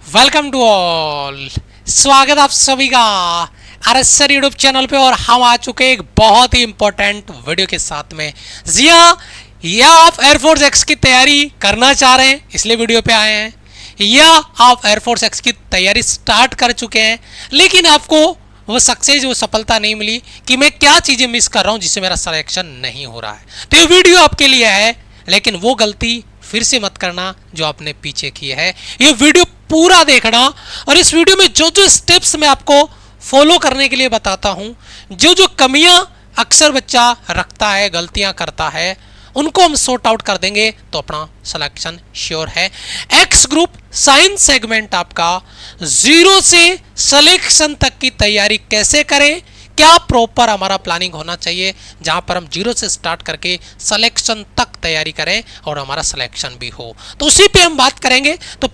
Welcome to all. स्वागत आप सभी का आरएसआर यूट्यूब चैनल पे। और हम आ चुके एक बहुत ही इंपॉर्टेंट वीडियो के साथ में। जी हाँ, या आप एयरफोर्स एक्स की तैयारी करना चाह रहे हैं इसलिए वीडियो पे आए हैं, या आप एयरफोर्स एक्स की तैयारी स्टार्ट कर चुके हैं लेकिन आपको वो सक्सेस, वो सफलता नहीं मिली कि मैं क्या चीज़ें मिस कर रहा हूँ जिससे मेरा सिलेक्शन नहीं हो रहा है, तो ये वीडियो आपके लिए है। लेकिन वो गलती फिर से मत करना जो आपने पीछे की है। ये वीडियो पूरा देखना और इस वीडियो में जो जो स्टेप्स मैं आपको फॉलो करने के लिए बताता हूं, जो जो कमियां अक्सर बच्चा रखता है, गलतियां करता है, उनको हम सॉर्ट आउट कर देंगे तो अपना सिलेक्शन श्योर है। एक्स ग्रुप साइंस सेगमेंट आपका 0 से सिलेक्शन तक की तैयारी कैसे करें, क्या प्रॉपर हमारा प्लानिंग होना चाहिए जहां पर हम 0 से स्टार्ट करके सिलेक्शन तक तैयारी करें और हमारा सिलेक्शन भी हो, तो उसी पे हम बात करेंगे। तो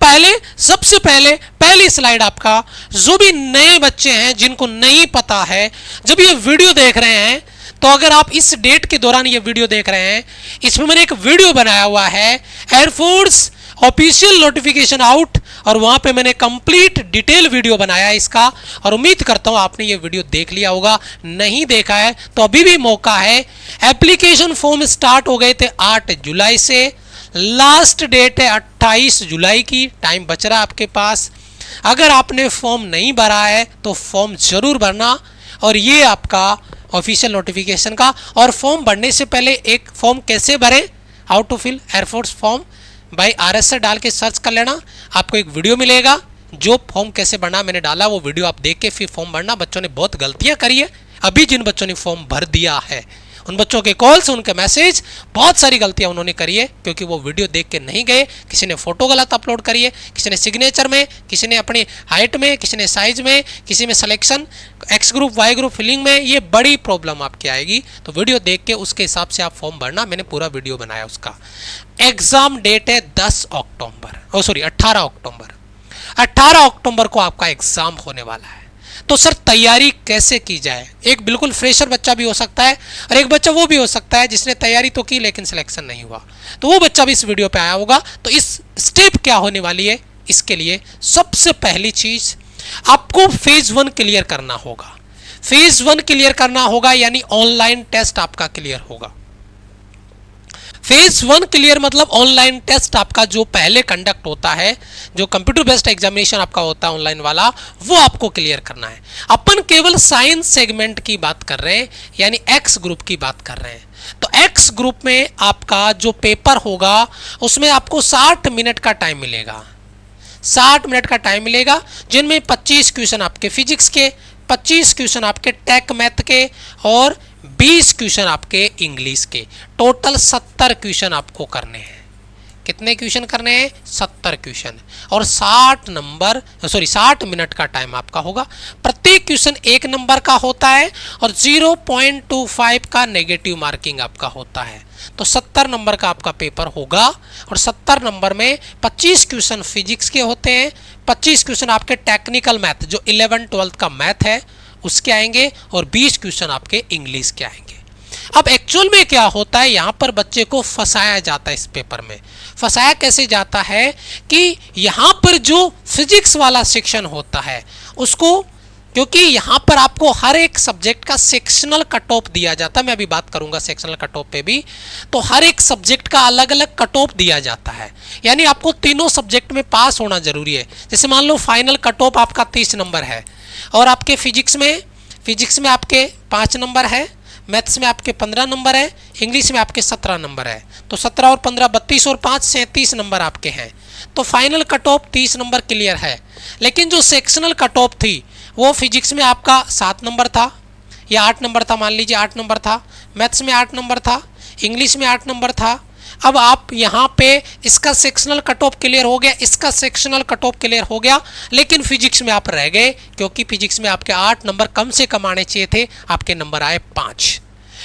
सबसे पहली स्लाइड आपका, जो भी नए बच्चे हैं जिनको नहीं पता है, जब ये वीडियो देख रहे हैं तो अगर आप इस डेट के दौरान ये वीडियो देख रहे हैं, इसमें मैंने एक वीडियो बनाया हुआ है एयरफोर्स ऑफिशियल नोटिफिकेशन आउट, और वहां पे मैंने कंप्लीट डिटेल वीडियो बनाया है इसका, और उम्मीद करता हूं आपने ये वीडियो देख लिया होगा। नहीं देखा है तो अभी भी मौका है। एप्लीकेशन फॉर्म स्टार्ट हो गए थे 8 जुलाई से, लास्ट डेट है 28 जुलाई की, टाइम बच रहा है आपके पास। अगर आपने फॉर्म नहीं भरा है तो फॉर्म जरूर भरना, और ये आपका ऑफिशियल नोटिफिकेशन का। और फॉर्म भरने से पहले एक फॉर्म कैसे भरें, how to fill air force form भाई आरएसआर डाल के सर्च कर लेना, आपको एक वीडियो मिलेगा जो फॉर्म कैसे भरना मैंने डाला, वो वीडियो आप देख के फिर फॉर्म भरना। बच्चों ने बहुत गलतियां करी है, अभी जिन बच्चों ने फॉर्म भर दिया है उन बच्चों के कॉल्स, उनके मैसेज, बहुत सारी गलतियां उन्होंने करी है क्योंकि वो वीडियो देख के नहीं गए। किसी ने फोटो गलत अपलोड करी है, किसी ने सिग्नेचर में, किसी ने अपनी हाइट में, किसी ने साइज में, किसी में selection X group Y group filling में। ये बड़ी प्रॉब्लम आपकी आएगी, तो वीडियो देख के उसके हिसाब से आप फॉर्म भरना। मैंने पूरा वीडियो बनाया उसका। एग्जाम डेट है 18 अक्टूबर। 18 अक्टूबर को आपका एग्जाम होने वाला है। तो सर तैयारी कैसे की जाए? एक बिल्कुल फ्रेशर बच्चा भी हो सकता है और एक बच्चा वो भी हो सकता है जिसने तैयारी तो की लेकिन सिलेक्शन नहीं हुआ, तो वो बच्चा भी इस वीडियो पे आया होगा। तो इस स्टेप क्या होने वाली है, इसके लिए सबसे पहली चीज आपको फेज 1 क्लियर करना होगा। फेज 1 क्लियर करना होगा यानी ऑनलाइन टेस्ट आपका क्लियर होगा। फेज 1 क्लियर मतलब ऑनलाइन टेस्ट आपका जो पहले कंडक्ट होता है, जो कंप्यूटर बेस्ड एग्जामिनेशन आपका होता है ऑनलाइन वाला, वो आपको क्लियर करना है। अपन केवल साइंस सेगमेंट की बात कर रहे हैं यानी एक्स ग्रुप की बात कर रहे हैं। तो एक्स ग्रुप में आपका जो पेपर होगा उसमें आपको 60 मिनट का टाइम मिलेगा। 60 मिनट का टाइम मिलेगा जिनमें 25 क्वेश्चन आपके फिजिक्स के, 25 क्वेश्चन आपके टेक मैथ के और 20 क्वेश्चन आपके इंग्लिश के। टोटल 70 क्वेश्चन आपको करने हैं। कितने क्वेश्चन करने हैं? 70 क्वेश्चन। और 60 मिनट का टाइम आपका होगा। प्रत्येक क्वेश्चन 1 नंबर का होता है और 0.25 का नेगेटिव मार्किंग आपका होता है। तो 70 नंबर का आपका पेपर होगा और 70 नंबर में 25 क्वेश्चन फिजिक्स के होते हैं, 25 क्वेश्चन आपके टेक्निकल मैथ जो 11-12 का मैथ है उसके आएंगे और 20 क्वेश्चन आपके इंग्लिश के आएंगे। अब एक्चुअल में क्या होता है, यहाँ पर बच्चे को फंसाया जाता है। इस पेपर में फंसाया कैसे जाता है कि यहाँ पर जो फिजिक्स वाला सेक्शन होता है उसको, क्योंकि यहाँ पर आपको हर एक सब्जेक्ट का सेक्शनल कट ऑफ दिया जाता है, मैं अभी बात करूंगा सेक्शनल कट ऑफ पे भी, तो हर एक सब्जेक्ट का अलग अलग कट ऑफ दिया जाता है। यानी आपको तीनों सब्जेक्ट में पास होना जरूरी है। जैसे मान लो फाइनल कट ऑफ आपका 30 नंबर है और आपके फिजिक्स में आपके 5 नंबर है, मैथ्स में आपके 15 नंबर है, इंग्लिश में आपके 17 नंबर है, तो 17 और 15 32 और 5 37 नंबर आपके हैं। तो final cut off 30 number clear है। लेकिन जो सेक्शनल कट ऑफ थी वो फिजिक्स में आपका 7 नंबर था या 8 नंबर था, मान लीजिए 8 नंबर था, मैथ्स में 8 नंबर था, इंग्लिश में 8 नंबर था। अब आप यहाँ पे इसका सेक्शनल कट ऑफ क्लियर हो गया, इसका सेक्शनल कट ऑफ क्लियर हो गया, लेकिन फिजिक्स में आप रह गए क्योंकि फिजिक्स में आपके 8 नंबर कम से कम आने चाहिए थे, आपके नंबर आए 5।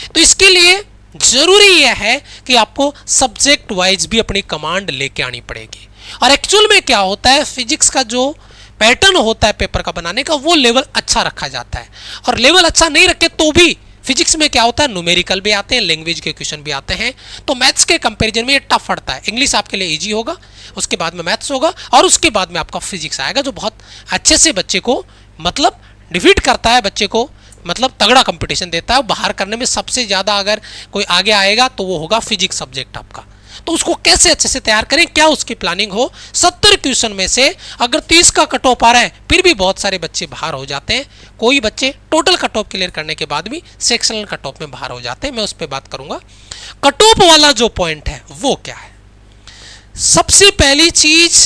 तो इसके लिए जरूरी यह है कि आपको सब्जेक्ट वाइज भी अपनी कमांड लेके आनी पड़ेगी। और एक्चुअल में क्या होता है, फिजिक्स का जो पैटर्न होता है पेपर का बनाने का वो लेवल अच्छा रखा जाता है, और लेवल अच्छा नहीं रखे तो भी फिजिक्स में क्या होता है, न्यूमेरिकल भी आते हैं, लैंग्वेज के क्वेश्चन भी आते हैं। तो मैथ्स के कंपैरिजन में ये टफ पड़ता है। इंग्लिश आपके लिए इजी होगा, उसके बाद में मैथ्स होगा, और उसके बाद में आपका फिजिक्स आएगा, जो बहुत अच्छे से बच्चे को मतलब डिफीट करता है, बच्चे को मतलब तगड़ा कंपटीशन देता है। बाहर करने में सबसे ज़्यादा अगर कोई आगे आएगा तो वो होगा फिजिक्स सब्जेक्ट आपका। तो उसको कैसे अच्छे से तैयार करें, क्या उसकी प्लानिंग हो। 70 क्वेश्चन में से अगर 30 का कट ऑफ आ रहा है, फिर भी बहुत सारे बच्चे बाहर हो जाते हैं। कोई बच्चे टोटल कट ऑफ क्लियर करने के बाद भी सेक्शनल कट ऑफ में बाहर हो जाते हैं। मैं उस पर बात करूंगा। कट ऑफ वाला जो पॉइंट है वो क्या है। सबसे पहली चीज,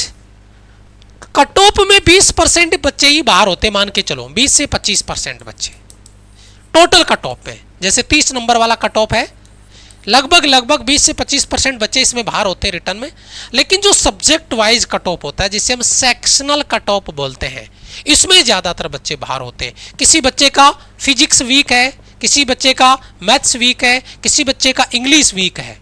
कट ऑफ में 20% बच्चे ही बाहर होते, मान के चलो 20 से 25% बच्चे टोटल कट ऑफ में। जैसे 30 नंबर वाला कट ऑफ है, लगभग 20 से 25% बच्चे इसमें बाहर होते हैं रिटर्न में। लेकिन जो सब्जेक्ट वाइज कट ऑफ होता है, जिसे हम सेक्शनल कट ऑफ बोलते हैं, इसमें ज़्यादातर बच्चे बाहर होते हैं। किसी बच्चे का फिजिक्स वीक है, किसी बच्चे का मैथ्स वीक है, किसी बच्चे का इंग्लिश वीक है,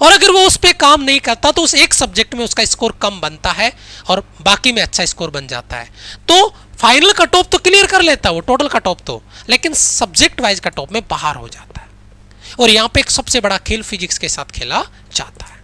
और अगर वो उस पर काम नहीं करता तो उस एक सब्जेक्ट में उसका स्कोर कम बनता है और बाकी में अच्छा स्कोर बन जाता है। तो फाइनल कट ऑफ तो क्लियर कर लेता है वो, टोटल कट ऑफ तो, लेकिन सब्जेक्ट वाइज कट ऑफ में बाहर हो जाता है। और यहाँ पे एक सबसे बड़ा खेल फिजिक्स के साथ खेला जाता है।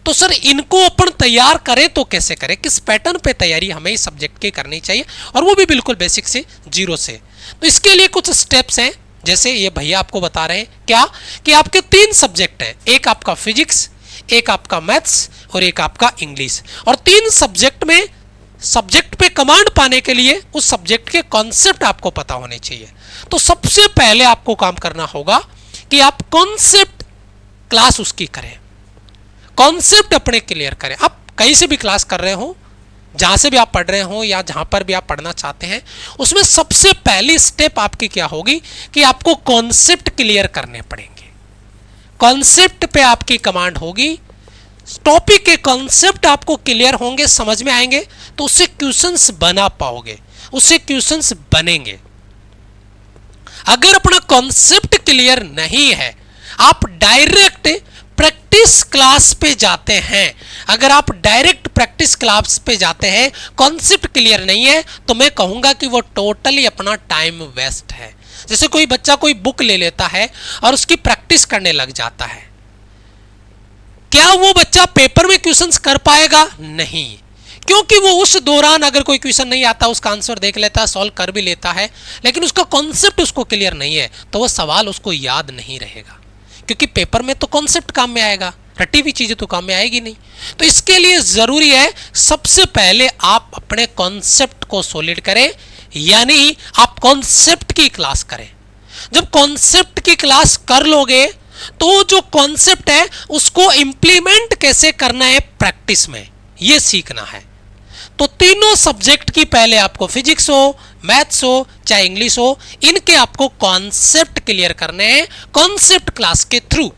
तो सर इनको अपन तैयार करें तो कैसे करें, किस पैटर्न पे तैयारी हमें इस सब्जेक्ट की करनी चाहिए, और वो भी बिल्कुल बेसिक से, जीरो से। तो इसके लिए कुछ स्टेप्स हैं, जैसे ये भैया आपको बता रहे हैं क्या, कि आपके 3 सब्जेक्ट हैं, एक आपका फिजिक्स, एक आपका मैथ्स और एक आपका इंग्लिश। और 3 सब्जेक्ट में सब्जेक्ट पे कमांड पाने के लिए उस सब्जेक्ट के कॉन्सेप्ट आपको पता होने चाहिए। तो सबसे पहले आपको काम करना होगा कि आप कॉन्सेप्ट क्लास उसकी करें, कॉन्सेप्ट अपने क्लियर करें। आप कहीं से भी क्लास कर रहे हो, जहां से भी आप पढ़ रहे हो या जहां पर भी आप पढ़ना चाहते हैं, उसमें सबसे पहली स्टेप आपकी क्या होगी कि आपको कॉन्सेप्ट क्लियर करने पड़ेंगे। कॉन्सेप्ट पे आपकी कमांड होगी। टॉपिक के कॉन्सेप्ट आपको क्लियर होंगे, समझ में आएंगे, तो उससे क्वेश्चंस बना पाओगे, उससे क्वेश्चंस बनेंगे। अगर अपना कॉन्सेप्ट क्लियर नहीं है, आप डायरेक्ट प्रैक्टिस क्लास पे जाते हैं, अगर आप डायरेक्ट प्रैक्टिस क्लास पे जाते हैं, कॉन्सेप्ट क्लियर नहीं है, तो मैं कहूंगा कि वो टोटली अपना टाइम वेस्ट है। जैसे कोई बच्चा कोई बुक ले लेता है और उसकी प्रैक्टिस करने लग जाता है, क्या वो बच्चा पेपर में क्वेश्चंस कर पाएगा? नहीं, क्योंकि वो उस दौरान अगर कोई क्वेश्चन नहीं आता उसका आंसर देख लेता है, सॉल्व कर भी लेता है, लेकिन उसका कॉन्सेप्ट उसको क्लियर नहीं है, तो वो सवाल उसको याद नहीं रहेगा। क्योंकि पेपर में तो कॉन्सेप्ट काम में आएगा, रटी हुई चीजें तो काम में आएगी नहीं। तो इसके लिए जरूरी है सबसे पहले आप अपने कॉन्सेप्ट को सॉलिड करें, यानी आप कॉन्सेप्ट की क्लास करें। जब कॉन्सेप्ट की क्लास कर लोगे तो जो कॉन्सेप्ट है उसको इंप्लीमेंट कैसे करना है प्रैक्टिस में, ये सीखना है। तो तीनों सब्जेक्ट की पहले आपको फिजिक्स हो, मैथ्स हो, चाहे इंग्लिश हो, इनके आपको कॉन्सेप्ट क्लियर करने हैं कॉन्सेप्ट क्लास के थ्रू।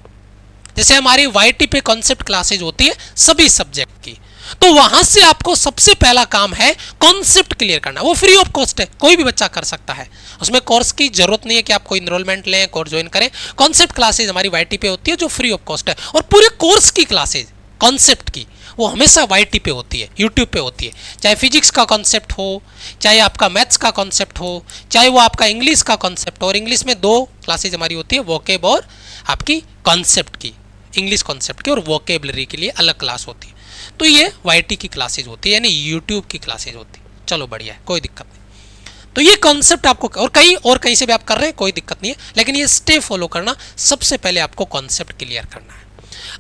जैसे हमारी वाईटी पे कॉन्सेप्ट क्लासेज होती है सभी सब्जेक्ट की, तो वहां से आपको सबसे पहला काम है कॉन्सेप्ट क्लियर करना। वो फ्री ऑफ कॉस्ट है, कोई भी बच्चा कर सकता है, उसमें कोर्स की जरूरत नहीं है कि आप कोई इनरोलमेंट लें, कोर्स ज्वाइन करें। कॉन्सेप्ट क्लासेज हमारी वाईटी पे होती है जो फ्री ऑफ कॉस्ट है, और पूरे कोर्स की क्लासेज कॉन्सेप्ट की वो हमेशा वाईटी पे होती है, यूट्यूब पे होती है। चाहे फिजिक्स का कॉन्सेप्ट हो, चाहे आपका मैथ्स का कॉन्सेप्ट हो, चाहे वो आपका इंग्लिश का कॉन्सेप्ट हो। और इंग्लिश में 2 क्लासेज हमारी होती है, वोकेब और आपकी कॉन्सेप्ट की, इंग्लिश कॉन्सेप्ट की, और वोकेबलरी के लिए अलग क्लास होती है। तो ये वाईटी की क्लासेज होती है, यानी यूट्यूब की क्लासेज होती है। चलो बढ़िया है, कोई दिक्कत नहीं। तो ये कॉन्सेप्ट आपको, और कहीं से भी आप कर रहे हैं कोई दिक्कत नहीं है, लेकिन ये स्टेप फॉलो करना, सबसे पहले आपको कॉन्सेप्ट क्लियर करना है।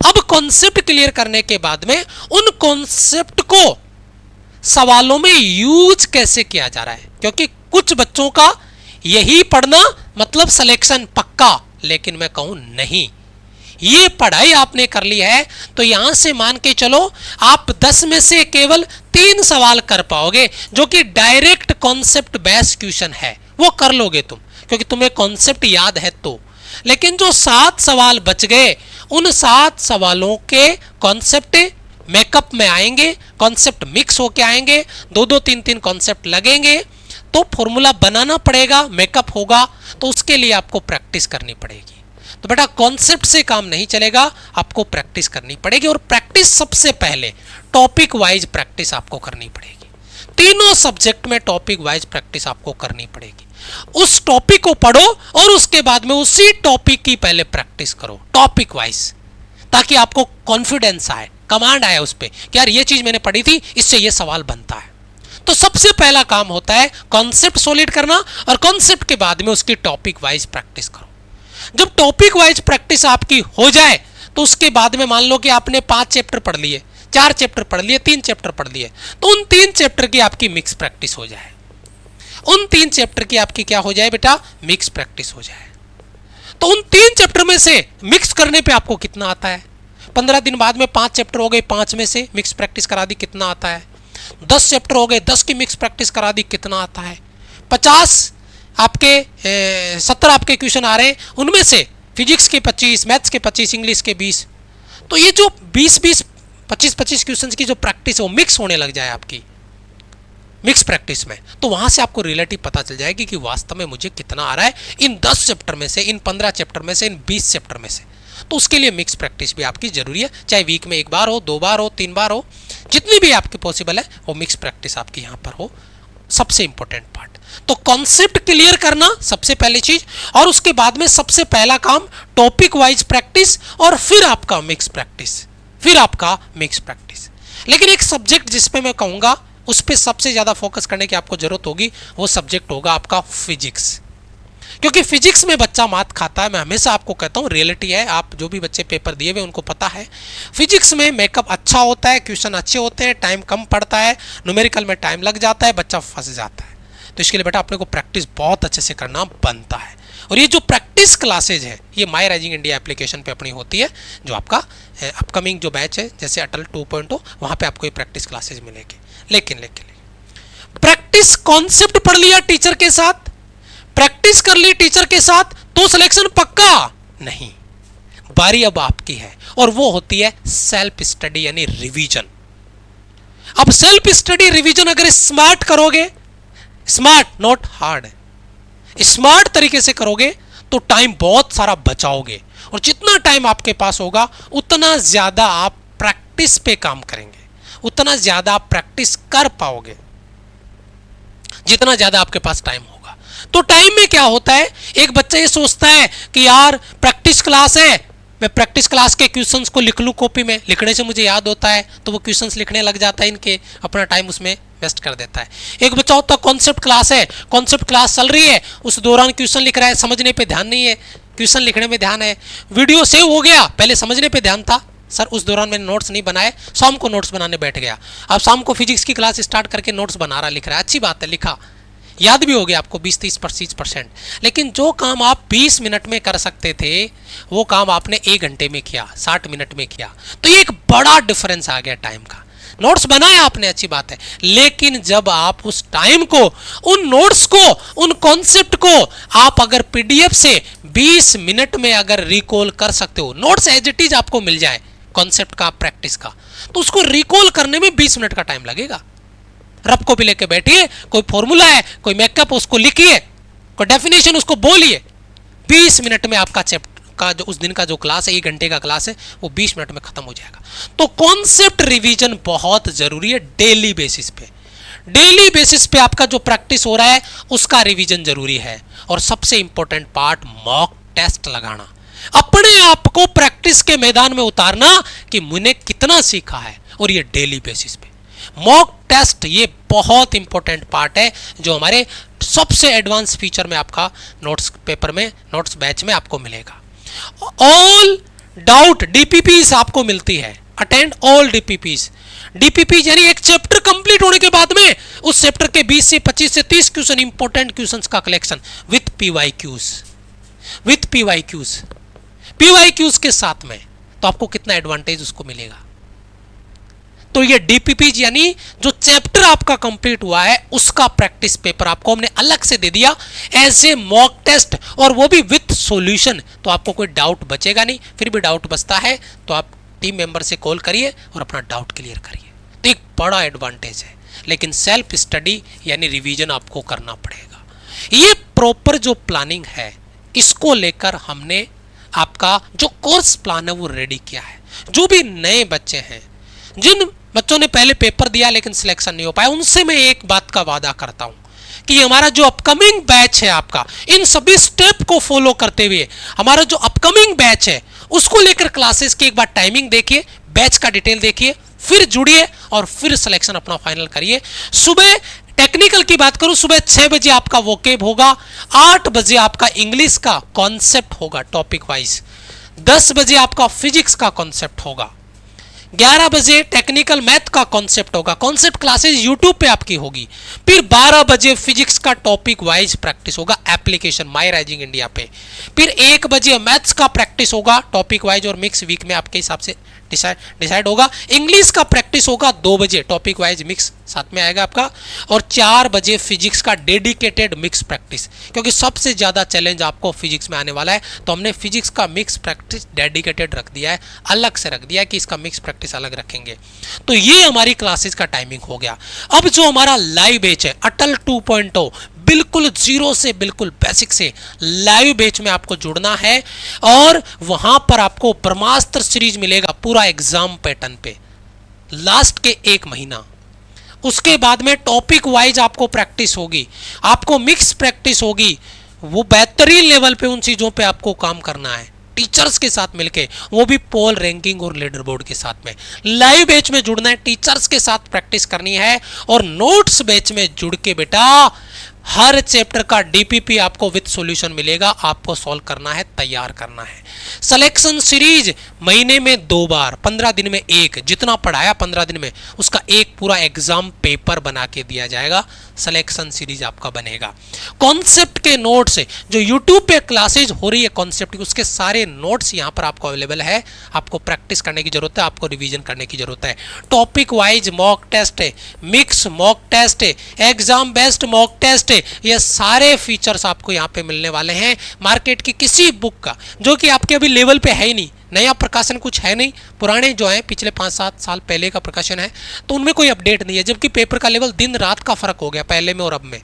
अब कॉन्सेप्ट क्लियर करने के बाद में उन कॉन्सेप्ट को सवालों में यूज कैसे किया जा रहा है, क्योंकि कुछ बच्चों का यही पढ़ना मतलब सिलेक्शन पक्का, लेकिन मैं कहूं नहीं, ये पढ़ाई आपने कर ली है तो यहां से मान के चलो आप 10 में से केवल 3 सवाल कर पाओगे, जो कि डायरेक्ट कॉन्सेप्ट बेस्ड क्वेश्चन है, वो कर लोगे तुम, क्योंकि तुम्हें कॉन्सेप्ट याद है तो। लेकिन जो 7 सवाल बच गए, उन 7 सवालों के कॉन्सेप्ट मेकअप में आएंगे, कॉन्सेप्ट मिक्स होके आएंगे, 2-2 3-3 कॉन्सेप्ट लगेंगे, तो फॉर्मूला बनाना पड़ेगा, मेकअप होगा, तो उसके लिए आपको प्रैक्टिस करनी पड़ेगी। तो बेटा कॉन्सेप्ट से काम नहीं चलेगा, आपको प्रैक्टिस करनी पड़ेगी, और प्रैक्टिस सबसे पहले टॉपिक वाइज प्रैक्टिस आपको करनी पड़ेगी। तीनों सब्जेक्ट में टॉपिक वाइज प्रैक्टिस आपको करनी पड़ेगी। उस टॉपिक को पढ़ो और उसके बाद में उसी टॉपिक की पहले प्रैक्टिस करो टॉपिक वाइज, ताकि आपको कॉन्फिडेंस आए, कमांड आए उस पर कि यार ये चीज मैंने पढ़ी थी, इससे ये सवाल बनता है। तो सबसे पहला काम होता है कॉन्सेप्ट सॉलिड करना, और कॉन्सेप्ट के बाद में उसकी टॉपिक वाइज प्रैक्टिस करो। जब टॉपिक वाइज प्रैक्टिस आपकी हो जाए तो उसके बाद में मान लो कि आपने 5 चैप्टर पढ़ लिए, 4 चैप्टर पढ़ लिए, 3 चैप्टर पढ़ लिए, तो उन 3 चैप्टर की आपकी मिक्स प्रैक्टिस हो जाए। उन 3 चैप्टर की आपकी क्या हो जाए बेटा, मिक्स प्रैक्टिस हो जाए। तो उन 3 चैप्टर में से मिक्स करने पे आपको कितना आता है? 15 दिन बाद में 5 चैप्टर हो गए, 5 में से मिक्स प्रैक्टिस करा दी, कितना आता है? 10 चैप्टर हो गए, 10 की मिक्स प्रैक्टिस करा दी, कितना आता है? 50 आपके 70 आपके क्वेश्चन आ रहे हैं, उनमें से फिजिक्स के 25, मैथ्स के 25, इंग्लिश के 20, तो ये जो 20-20, 25-25 क्वेश्चन की जो प्रैक्टिस है वो मिक्स होने लग जाए आपकी मिक्स प्रैक्टिस में, तो वहां से आपको रिलेटिव पता चल जाएगी कि वास्तव में मुझे कितना आ रहा है इन 10 चैप्टर में से, इन 15 चैप्टर में से, इन 20 चैप्टर में से। तो उसके लिए मिक्स प्रैक्टिस भी आपकी जरूरी है, चाहे वीक में 1 बार हो, 2 बार हो, 3 बार हो, जितनी भी आपकी पॉसिबल है वो मिक्स प्रैक्टिस आपकी यहां पर हो, सबसे इंपॉर्टेंट पार्ट। तो कॉन्सेप्ट क्लियर करना सबसे पहली चीज, और उसके बाद में सबसे पहला काम टॉपिक वाइज प्रैक्टिस, और फिर आपका मिक्स प्रैक्टिस, फिर आपका मिक्स प्रैक्टिस। लेकिन एक सब्जेक्ट जिसपे मैं कहूंगा उस पर सबसे ज्यादा फोकस करने की आपको जरूरत होगी, वो सब्जेक्ट होगा आपका फिजिक्स। क्योंकि फिजिक्स में बच्चा मात खाता है, मैं हमेशा आपको कहता हूँ, रियलिटी है, आप जो भी बच्चे पेपर दिए हुए उनको पता है, फिजिक्स में मेकअप अच्छा होता है, क्वेश्चन अच्छे होते हैं, टाइम कम पड़ता है, न्यूमेरिकल में टाइम लग जाता है, बच्चा फंस जाता है। तो इसके लिए बेटा अपने को प्रैक्टिस बहुत अच्छे से करना बनता है। और ये जो प्रैक्टिस क्लासेज है ये माई राइजिंग इंडिया एप्लीकेशन पे अपनी होती है, जो आपका अपकमिंग जो बैच है जैसे अटल 2.0, वहाँ पे आपको ये प्रैक्टिस क्लासेज मिलेगी। लेकिन प्रैक्टिस कॉन्सेप्ट पढ़ लिया टीचर के साथ, प्रैक्टिस कर ली टीचर के साथ, तो सिलेक्शन पक्का नहीं, बारी अब आपकी है, और वो होती है सेल्फ स्टडी यानी रिवीजन। अब सेल्फ स्टडी रिवीजन अगर स्मार्ट करोगे, स्मार्ट नॉट हार्ड, स्मार्ट तरीके से करोगे तो टाइम बहुत सारा बचाओगे, और जितना टाइम आपके पास होगा उतना ज्यादा आप प्रैक्टिस पे काम करेंगे, उतना ज्यादा आप प्रैक्टिस कर पाओगे जितना ज्यादा आपके पास टाइम होगा। तो टाइम में क्या होता है, एक बच्चा ये सोचता है कि यार प्रैक्टिस क्लास है, मैं प्रैक्टिस क्लास के क्वेश्चंस को लिख लूं कॉपी में, लिखने से मुझे याद होता है, तो वो क्वेश्चंस लिखने लग जाता है इनके, अपना टाइम उसमें वेस्ट कर देता है। एक बच्चा होता है कॉन्सेप्ट क्लास है, कॉन्सेप्ट क्लास चल रही है, उस दौरान क्वेश्चन लिख रहा है, समझने पे ध्यान नहीं है, क्वेश्चन लिखने में ध्यान है, वीडियो सेव हो गया, पहले समझने पे ध्यान था, सर उस दौरान मैंने नोट्स नहीं बनाए, शाम को नोट्स बनाने बैठ गया, अब शाम को फिजिक्स की क्लास स्टार्ट करके नोट्स बना रहा, लिख रहा है, अच्छी बात है, लिखा, याद भी हो गया आपको 20-30%, लेकिन जो काम आप 20 मिनट में कर सकते थे वो काम आपने 1 घंटे में किया, 60 मिनट में किया, तो ये एक बड़ा डिफरेंस आ गया टाइम का। नोट्स बनाया आपने, अच्छी बात है, लेकिन जब आप उस टाइम को, उन नोट्स को, उन कॉन्सेप्ट को आप अगर पीडीएफ से 20 मिनट में अगर रिकॉल कर सकते हो, नोट्स एज इट इज आपको मिल जाए कॉन्सेप्ट का, प्रैक्टिस का, तो उसको रिकॉल करने में 20 मिनट का टाइम लगेगा। रफ कॉपी लेके बैठिए, कोई फॉर्मूला है, कोई मेकअप, उसको लिखिए, कोई डेफिनेशन उसको बोलिए, 20 मिनट में आपका चैप्टर का जो उस दिन का जो क्लास है, 1 घंटे का क्लास है, वो 20 मिनट में खत्म हो जाएगा। तो कॉन्सेप्ट रिवीजन बहुत जरूरी है, डेली बेसिस पे, डेली बेसिस पे आपका जो प्रैक्टिस हो रहा है उसका रिवीजन जरूरी है। और सबसे इंपॉर्टेंट पार्ट मॉक टेस्ट लगाना, अपने आप को प्रैक्टिस के मैदान में उतारना कि मैंने कितना सीखा है, और ये डेली बेसिस पे मॉक टेस्ट, ये बहुत इंपॉर्टेंट पार्ट है जो हमारे सबसे एडवांस फीचर में आपका नोट्स पेपर में, नोट्स बैच में आपको मिलेगा। ऑल डाउट डीपीपीस आपको मिलती है, अटेंड ऑल डीपीपीस। डीपीपी यानी एक चैप्टर कंप्लीट होने के बाद में उस चैप्टर के 20 से 25 से 30 क्वेश्चन, इंपॉर्टेंट क्वेश्चंस का collection with PYQs, with PYQs, PYQs के साथ में, तो आपको कितना एडवांटेज उसको मिलेगा। तो ये डीपीपी यानी जो चैप्टर आपका कंप्लीट हुआ है उसका प्रैक्टिस पेपर आपको हमने अलग से दे दिया एज ए मॉक टेस्ट, और वो भी विथ सॉल्यूशन, तो आपको कोई डाउट बचेगा नहीं। फिर भी डाउट बचता है तो आप टीम मेंबर से कॉल करिए और अपना डाउट क्लियर करिए, तो एक बड़ा एडवांटेज है। लेकिन सेल्फ स्टडी यानी रिवीजन आपको करना पड़ेगा। ये प्रॉपर जो प्लानिंग है इसको लेकर हमने आपका जो कोर्स प्लान है वो रेडी किया है। जो भी नए बच्चे हैं, जिन बच्चों ने पहले पेपर दिया लेकिन सिलेक्शन नहीं हो पाया, उनसे मैं एक बात का वादा करता हूं कि हमारा जो अपकमिंग बैच है आपका, इन सभी स्टेप को फॉलो करते हुए हमारा जो अपकमिंग बैच है उसको लेकर क्लासेस की एक बार टाइमिंग देखिए, बैच का डिटेल देखिए, फिर जुड़िए और फिर सिलेक्शन अपना फाइनल करिए। सुबह टेक्निकल की बात करूं, सुबह 6 बजे आपका वोकेब होगा, 8 बजे आपका इंग्लिश का कॉन्सेप्ट होगा टॉपिक वाइज, 10 बजे आपका फिजिक्स का कॉन्सेप्ट होगा, 11 बजे टेक्निकल मैथ का कॉन्सेप्ट होगा, कॉन्सेप्ट क्लासेस यूट्यूब पे आपकी होगी, फिर 12 बजे फिजिक्स का टॉपिक वाइज प्रैक्टिस होगा एप्लीकेशन माई राइजिंग इंडिया पे, फिर 1 बजे मैथ्स का प्रैक्टिस होगा टॉपिक वाइज और मिक्स वीक में आपके हिसाब से डिसाइड होगा, इंग्लिश का प्रैक्टिस होगा 2 बजे टॉपिक वाइज मिक्स साथ में आएगा आपका, और 4 बजे फिजिक्स का डेडिकेटेड मिक्स प्रैक्टिस, क्योंकि सबसे ज्यादा चैलेंज आपको फिजिक्स में आने वाला है, तो हमने फिजिक्स का मिक्स प्रैक्टिस डेडिकेटेड रख दिया है, अलग से रख दिया है कि इसका मिक्स प्रैक्टिस अलग रखेंगे। तो ये हमारी क्लासेस का टाइमिंग हो गया। अब जो हमारा लाइव बैच है अटल 2.0, बिल्कुल जीरो से बिल्कुल बेसिक से लाइव बैच में आपको जुड़ना है, और वहां पर आपको ब्रह्मास्त्र सीरीज मिलेगा पूरा एग्जाम पैटर्न पे लास्ट के 1 महीना। उसके बाद में टॉपिक वाइज आपको प्रैक्टिस होगी, आपको मिक्स प्रैक्टिस होगी, वो बेहतरीन लेवल पे उन चीजों पे आपको काम करना है टीचर्स के साथ मिलके, वो भी पोल रैंकिंग और लीडर बोर्ड के साथ में। लाइव बैच में जुड़ना है, टीचर्स के साथ प्रैक्टिस करनी है, और नोट्स बैच में जुड़ के बेटा हर चैप्टर का डीपीपी आपको विद सॉल्यूशन मिलेगा, आपको सॉल्व करना है, तैयार करना है। सिलेक्शन सीरीज महीने में 2 बार, 15 दिन में 1, जितना पढ़ाया 15 दिन में उसका एक पूरा एग्जाम पेपर बना के दिया जाएगा, सिलेक्शन सीरीज आपका बनेगा। कॉन्सेप्ट के नोट्स जो यूट्यूब पे क्लासेज हो रही है कॉन्सेप्ट की, उसके सारे नोट्स यहाँ पर आपको अवेलेबल है, आपको प्रैक्टिस करने की जरूरत है, आपको रिवीजन करने की जरूरत है। टॉपिक वाइज मॉक टेस्ट है, मिक्स मॉक टेस्ट है, एग्जाम बेस्ड मॉक टेस्ट है, ये सारे फीचर्स आपको यहाँ पे मिलने वाले हैं। मार्केट की किसी बुक का जो कि आपके अभी लेवल पे है ही नहीं, नया प्रकाशन कुछ है नहीं, पुराने जो है पिछले 5-7 साल पहले का प्रकाशन है, तो उनमें कोई अपडेट नहीं है, जबकि पेपर का लेवल दिन रात का फर्क हो गया पहले में और अब में,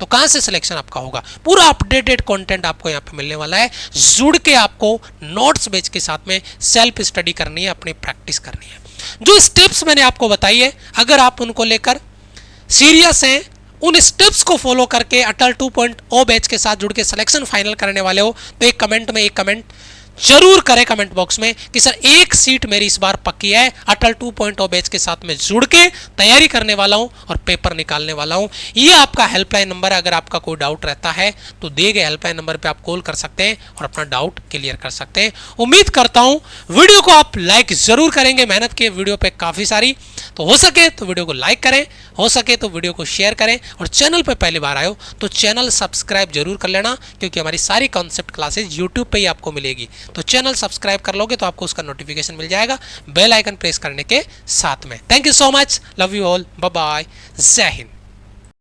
तो कहां से सिलेक्शन आपका होगा। पूरा अपडेटेड कंटेंट आपको यहाँ पे मिलने वाला है, जुड़ के आपको नोट्स बैच के साथ में सेल्फ स्टडी करनी है, अपनी प्रैक्टिस करनी है। जो स्टेप्स मैंने आपको बताई है, अगर आप उनको लेकर सीरियस हैं, उन स्टेप्स को फॉलो करके अटल 2.0 बैच के साथ जुड़ के सिलेक्शन फाइनल करने वाले हो, तो एक कमेंट जरूर करें कमेंट बॉक्स में कि सर एक सीट मेरी इस बार पक्की है, अटल 2.0 बैच के साथ में जुड़ के तैयारी करने वाला हूं और पेपर निकालने वाला हूं। ये आपका हेल्पलाइन नंबर है, अगर आपका कोई डाउट रहता है तो दिए गए हेल्पलाइन नंबर पे आप कॉल कर सकते हैं और अपना डाउट क्लियर कर सकते हैं। उम्मीद करता हूं वीडियो को आप लाइक जरूर करेंगे, मेहनत की वीडियो पे काफी सारी, तो हो सके तो वीडियो को लाइक करें, हो सके तो वीडियो को शेयर करें, और चैनल पे पहली बार आए हो तो चैनल सब्सक्राइब जरूर कर लेना, क्योंकि हमारी सारी कॉन्सेप्ट क्लासेज यूट्यूब पे ही आपको मिलेगी। तो चैनल सब्सक्राइब कर लोगे तो आपको उसका नोटिफिकेशन मिल जाएगा बेल आइकन प्रेस करने के साथ में। Thank you so much, love you all, bye bye, जय हिंद।